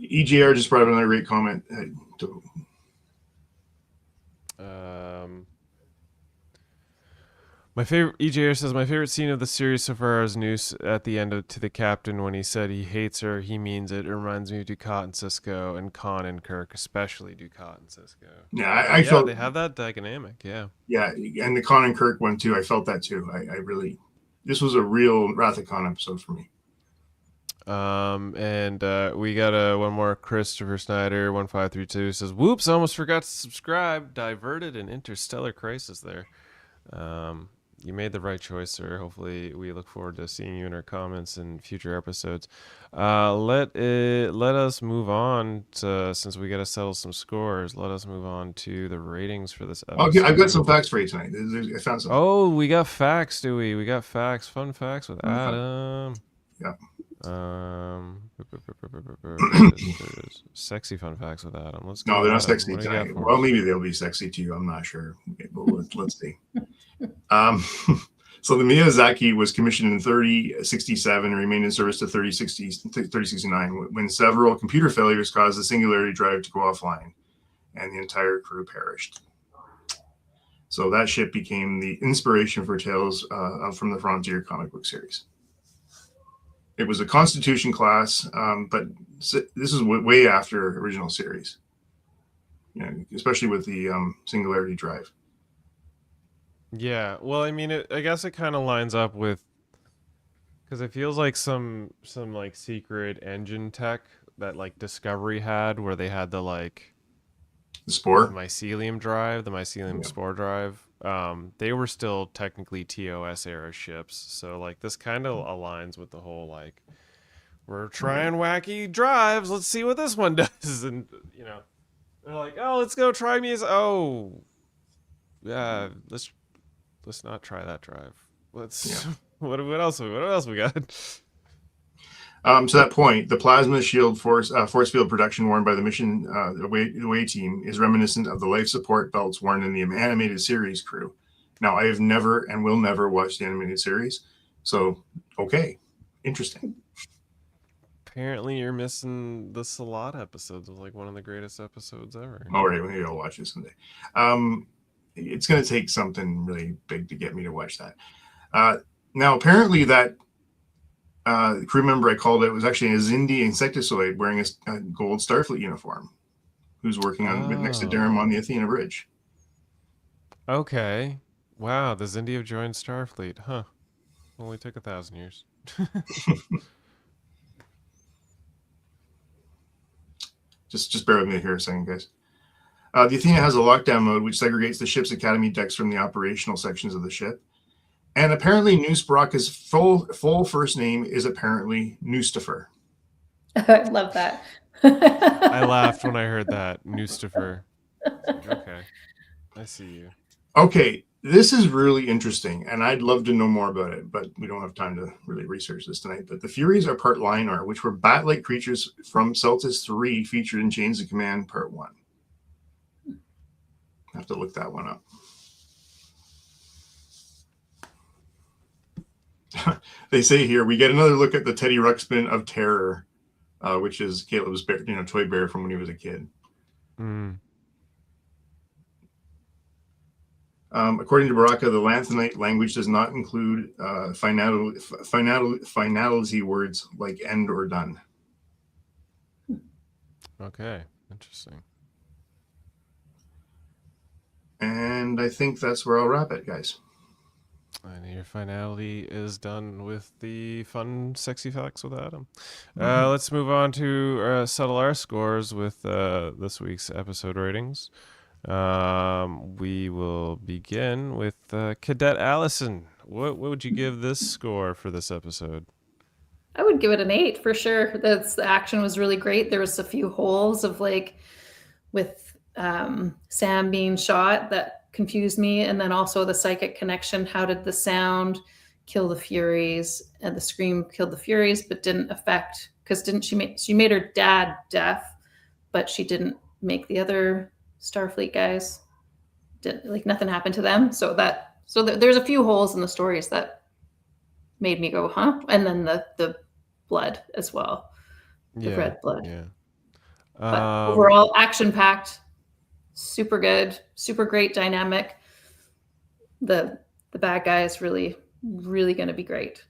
EJR just brought up another great comment. My favorite, EJR says, my favorite scene of the series so far is Noose at the end to the captain when he said he hates her, he means it. It reminds me of Ducat and Cisco, and Khan and Kirk, especially Ducat and Cisco. Yeah, I felt they have that dynamic. Yeah. Yeah, and the Khan and Kirk one too. I felt that too. I really, this was a real Wrath of Khan episode for me. And we got one more. Christopher Snyder 1532 says, "Whoops! Almost forgot to subscribe. Diverted an interstellar crisis there." You made the right choice, sir. Hopefully, we look forward to seeing you in our comments in future episodes. Let us move on to, since we got to settle some scores. Let us move on to the ratings for this episode. Okay, I've got some facts for you tonight. I found some. Oh, we got facts, do we? We got facts. Fun facts with Adam. Yeah. Sexy fun facts with Adam. Let's go. No, they're not sexy tonight. Well, maybe they'll be sexy to you. I'm not sure. But let's see. So the Miyazaki was commissioned in 3067 and remained in service to 3069 when several computer failures caused the Singularity drive to go offline, and the entire crew perished. So that ship became the inspiration for Tales from the Frontier comic book series. It was a Constitution class, but this is way after original series. Especially with the Singularity drive. Yeah, well, I mean, I guess it kind of lines up with, because it feels like some secret engine tech that Discovery had, where they had the The Spore. the mycelium Yeah. spore drive. They were still technically TOS era ships, so like this kind of aligns with the whole like we're trying wacky drives. Let's see what this one does, and they're like, oh, let's go try me. Oh, yeah, let's not try that drive. Let's what else we got? To that point, the plasma shield force field protection worn by the mission away team is reminiscent of the life support belts worn in the animated series crew. Now, I have never and will never watch the animated series, so okay, interesting. Apparently, you're missing the Salat episodes. Of like one of the greatest episodes ever. All right, maybe I'll watch it someday. It's going to take something really big to get me to watch that. Now, apparently, that crew member I called it was actually a Zindi insectoid wearing a gold Starfleet uniform, who's working on next to Durham on the Athena Bridge. Okay. Wow, the Zindi have joined Starfleet. Huh. Only took 1,000 years. Just bear with me here a second, guys. The Athena has a lockdown mode, which segregates the ship's Academy decks from the operational sections of the ship. And apparently, Noose Baraka's full first name is apparently Nustifer. I love that. I laughed when I heard that. Nustifer. Okay. I see you. Okay, this is really interesting, and I'd love to know more about it, but we don't have time to really research this tonight. But the Furies are part Linar, which were bat-like creatures from Celtis 3 featured in Chains of Command Part 1. I have to look that one up. They say here, we get another look at the Teddy Ruxpin of Terror, which is Caleb's bear, toy bear from when he was a kid. Mm. According to Baraka, the Lanthanite language does not include finality words like end or done. Okay, interesting. And I think that's where I'll wrap it, guys. And your finality is done with the fun, sexy facts with Adam. Let's move on to settle our scores with this week's episode ratings. We will begin with Cadet Allison. What would you give this score for this episode? I would give it an 8 for sure. The action was really great. There was a few holes of like with Sam being shot that confused me, and then also the psychic connection. How did the sound kill the Furies and the scream killed the Furies, but didn't affect? Because she made her dad deaf, but she didn't make the other Starfleet guys. Like nothing happened to them. So there's a few holes in the stories that made me go, huh? And then the blood as well, the red blood. Yeah. But overall, action-packed, super good, super great dynamic. The bad guy is really, really going to be great.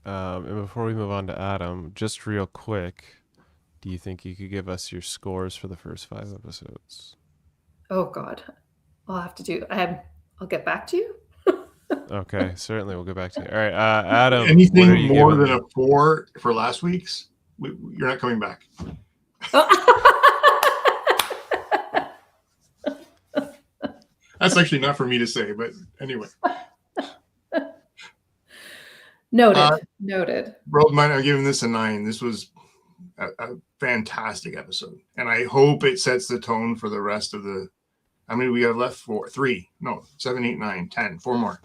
And before we move on to Adam, just real quick, do you think you could give us your scores for the first 5 episodes? Oh God, I'll have to do. I'll get back to you. Okay, certainly we'll get back to you. All right, Adam. Anything more than a 4 for last week's, you're not coming back. That's actually not for me to say, but anyway. Noted. Worldmind, I'm giving this a 9. This was a fantastic episode, and I hope it sets the tone for the rest of the. How many we have left? 4, 3, no, 7, 8, 9, 10. 4 more.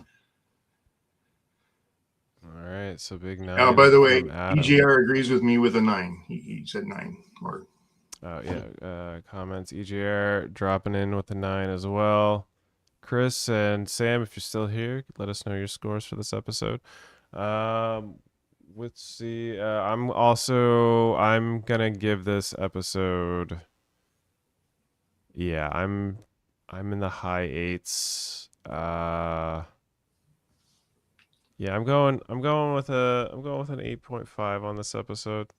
All right, so big 9. By the way, EGR agrees with me with a 9. He said 9. Or comments. EGR dropping in with a 9 as well. Chris and Sam, if you're still here, let us know your scores for this episode. Let's see. I'm gonna give this episode. Yeah, I'm in the high 8s. Yeah, I'm going with an 8.5 on this episode.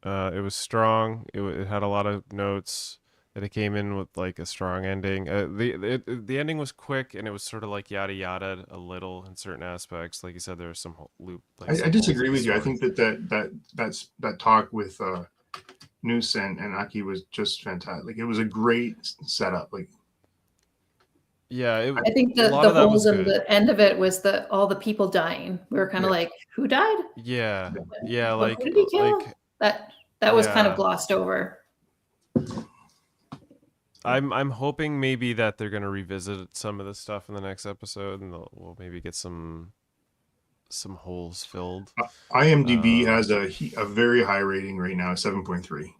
It was strong. It had a lot of notes. That it came in with like a strong ending. The ending was quick, and it was sort of like yada yada a little in certain aspects. Like you said, there was some loop. I disagree with you. I think that talk with Noose and Aki was just fantastic. Like, it was a great setup. Like, Yeah, I think a the lot of that was holes in good. the end of it was all the people dying. We were kind of like, who died? Yeah, But like who did he kill? That was kind of yeah. glossed over. I'm hoping maybe that they're gonna revisit some of the stuff in the next episode, and we'll maybe get some holes filled. IMDb has a very high rating right now, 7.3.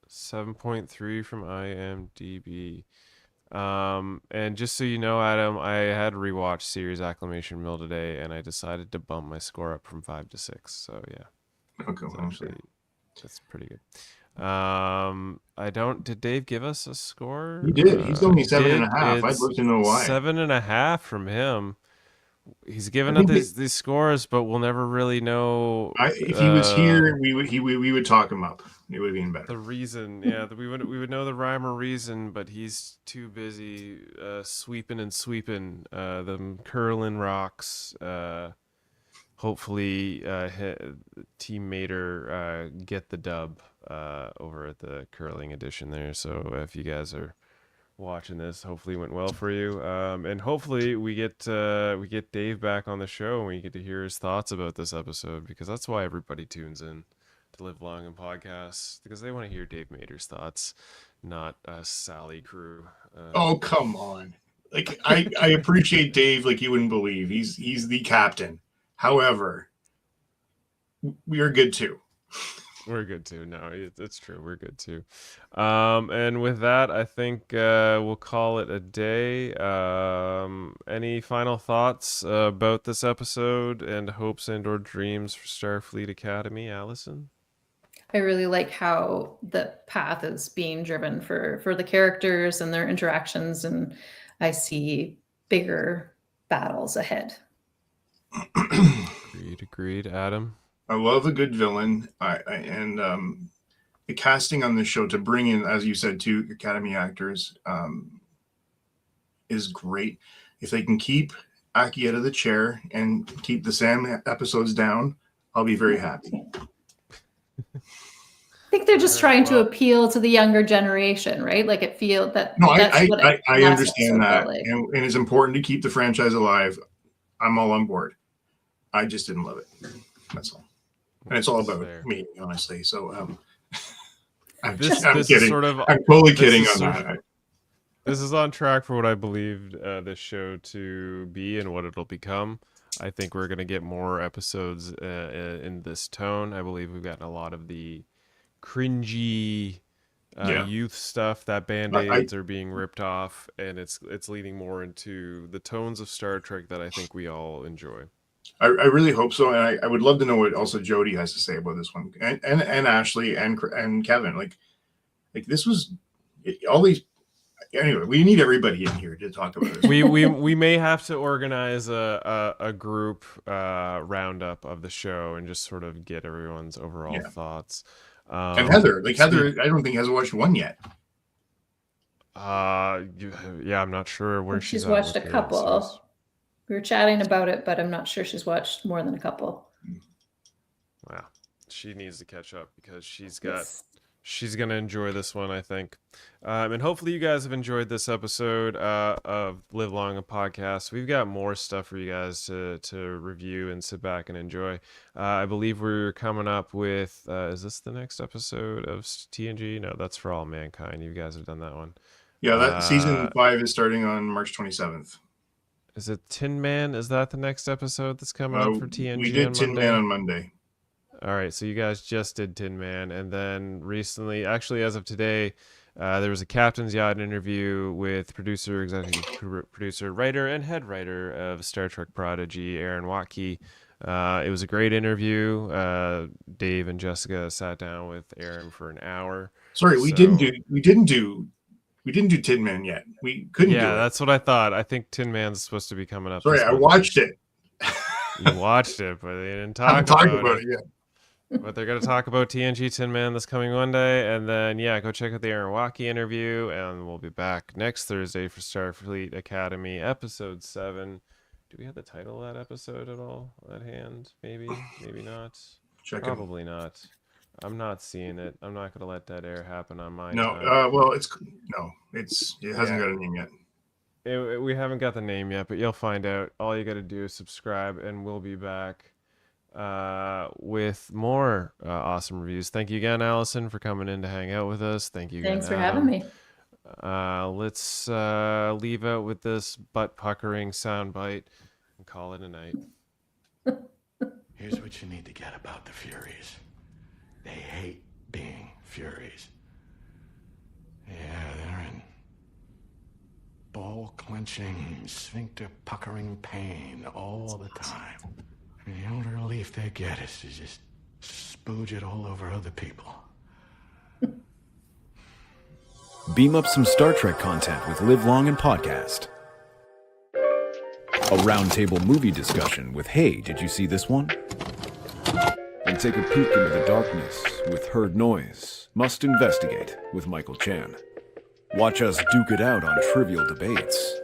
7.3 from IMDb. And just so you know, Adam, I had to rewatch Series Acclamation Mill today, and I decided to bump my score up from 5 to 6. So yeah, Okay, that's pretty good. Did Dave give us a score? He did. He's only 7.5. I'd love to know why. 7.5 from him. He's given up these scores, but we'll never really know. If he was here, we would talk him up. It would have been better. The reason, we would know the rhyme or reason, but he's too busy sweeping them curling rocks. Hopefully, Team Mater get the dub over at the curling edition there. So if you guys are watching this, hopefully it went well for you, and hopefully we get Dave back on the show and we get to hear his thoughts about this episode, because that's why everybody tunes in to Live Long and Podcasts, because they want to hear Dave Mater's thoughts, not Sally crew. Oh, come on. Like, I appreciate Dave like you wouldn't believe. He's the captain. However, we are good too. We're good too. No, it's true. We're good too. And with that, I think we'll call it a day. Any final thoughts about this episode and hopes and or dreams for Starfleet Academy, Allison? I really like how the path is being driven for the characters and their interactions, and I see bigger battles ahead. Agreed. Adam? I love a good villain, and the casting on this show to bring in, as you said, 2 Academy actors is great. If they can keep Aki out of the chair and keep the Sam episodes down, I'll be very happy. I think they're just trying to appeal to the younger generation, right? Like, it feels that. No, that's I understand that, like. and it's important to keep the franchise alive. I'm all on board. I just didn't love it. That's all. And it's all about me, honestly. So I'm kidding. I'm totally kidding on that. This is on track for what I believed this show to be and what it'll become. I think we're going to get more episodes in this tone. I believe we've gotten a lot of the cringy youth stuff, that Band-Aids are being ripped off, and it's leading more into the tones of Star Trek that I think we all enjoy. I really hope so, and I would love to know what also Jody has to say about this one, and Ashley and Kevin. Like this was all these. Anyway, we need everybody in here to talk about this. We may have to organize a group roundup of the show and just sort of get everyone's overall thoughts. And Heather, I don't think has watched one yet. I'm not sure where she's watched a couple. We were chatting about it, but I'm not sure she's watched more than a couple. Wow. She needs to catch up because she's going to enjoy this one, I think. And hopefully you guys have enjoyed this episode of Live Long and Podcast. We've got more stuff for you guys to review and sit back and enjoy. I believe we're coming up with, is this the next episode of TNG? No, that's For All Mankind. You guys have done that one. Yeah, that season 5 is starting on March 27th. Is it Tin Man? Is that the next episode that's coming up for TNG? We did Tin Man on Monday. All right, so you guys just did Tin Man, and then recently, actually as of today, there was a Captain's Yacht interview with producer, executive producer, writer, and head writer of Star Trek Prodigy, Aaron Whately. It was a great interview. Dave and Jessica sat down with Aaron for an hour. Sorry, we didn't do Tin Man yet. We couldn't do it. Yeah, that's what I thought. I think Tin Man's supposed to be coming up. Sorry, I watched it. You watched it, but they didn't talk about it yet. But they're going to talk about TNG Tin Man this coming Monday. And then, go check out the Aaron Whately interview. And we'll be back next Thursday for Starfleet Academy, Episode 7. Do we have the title of that episode at all at hand? Maybe not. Probably not. I'm not seeing it. I'm not gonna let that air happen on my No, time. well, it hasn't got a name yet. We haven't got the name yet, but you'll find out. All you got to do is subscribe, and we'll be back with more awesome reviews. Thank you again, Allison, for coming in to hang out with us. Thank you again, Thanks for Adam. having me. Let's leave out with this butt-puckering soundbite and call it a night. Here's what you need to get about the Furies. They hate being Furies. Yeah, they're in ball-clenching, sphincter-puckering pain all the time. And the only relief they get is to just spooge it all over other people. Beam up some Star Trek content with Live Long and Podcast. A roundtable movie discussion with Hey, did you see this one? And take a peek into the darkness with Heard Noise, Must Investigate with Michael Chan. Watch us duke it out on trivial debates.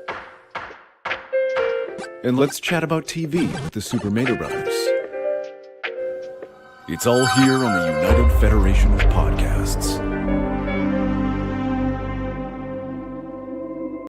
And let's chat about TV with the Super Mato Brothers. It's all here on the United Federation of Podcasts.